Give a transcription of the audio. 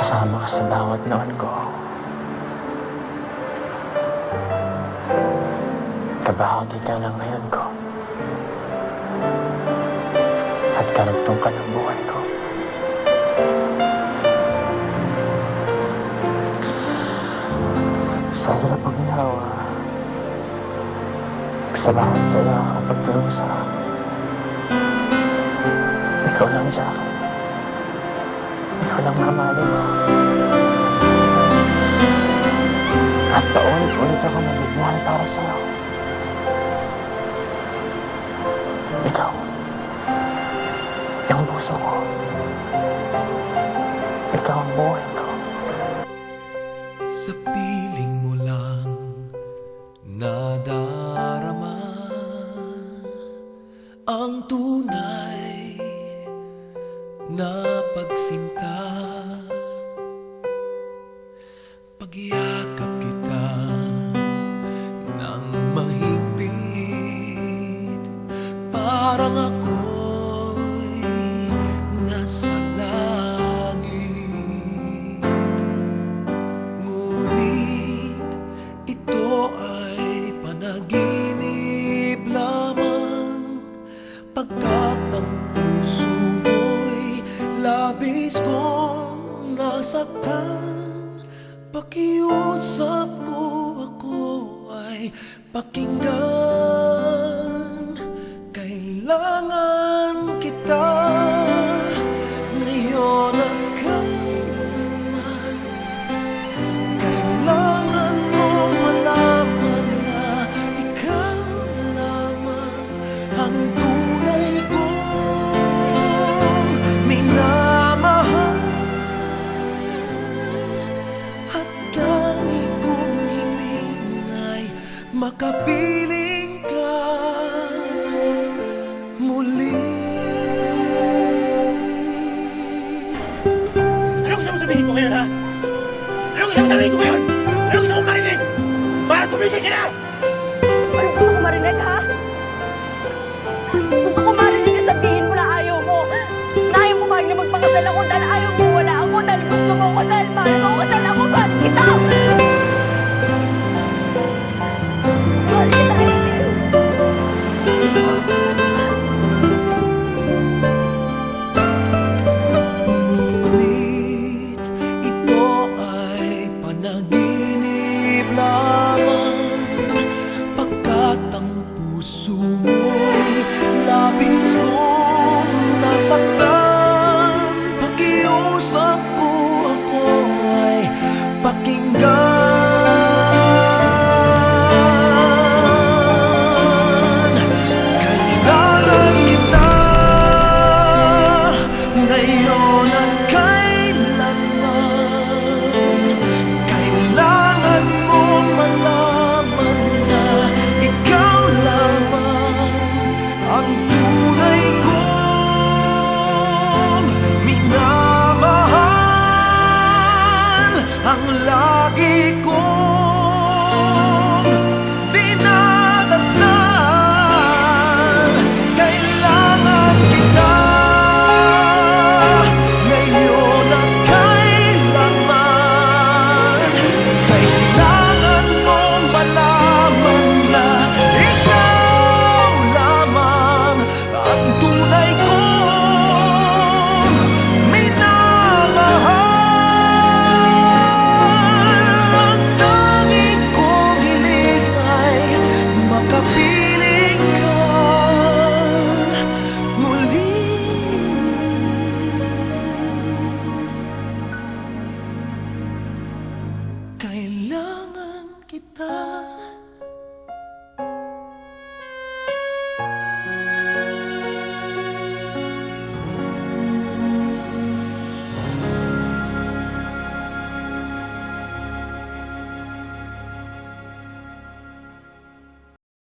kasama ka sa bawat noon ko. Kabahagi ka ng ngayon ko. At karugtong ka ng buhay ko. Sa hirap ang ginawa, sa bawat saya o pagdurusa, ikaw lang siya. Ikaw lang mamahalin ko. At paulit-ulit ako mabubuhay para sa'yo. Ikaw, yung puso ko. Ikaw ang buhay ko. Sa piling mo lang nadarama ang tunay na pagsinta. Pagyakap kita ng mahigpit, parang ako'y nasa langit. Ngunit ito ay panaginip lamang, pagkat ang puso mo'y labis kong nasaktan. Pakiusap ko, ako ay pakinggan. Kailangan kita ngayon at kailanman. Kailangan mong malaman na ikaw lamang ang tunay kong minamahal. At tangi kong hiling ay makapiling ka muli. Anong gusto mo sabihin ko ngayon, ha? Anong gusto mo sabihin ko ngayon? Anong gusto mo marinig? Para tumigil ka na! Ano gusto ko marinig, ha? Gusto ko marinig na sabihin mo na ayaw mo. Na ayaw mo ba na magpakasal ako dahil ayaw mo wala ako, dahil gusto mo ko, dahil mahal mo ko, dahil ako mahal kita! Mahal kita, Emil! Ngunit ito ay panaginip lamang, pagkat ang puso mo'y labis kong nasaktan. Pakiusap ko, ako ay pakinggan. Kailangan kita ngayon at kailanman. Kailangan mong malaman na ikaw lamang ang tunay kong minamahal. Ang lagi kong dinadasal. Kailangan kita ngayon at kailanman. Kailangan mong malaman na ikaw lamang ang tunay kong minamahal. Ang tanging kong hiling ay makapiling ka muli. Kailangan kita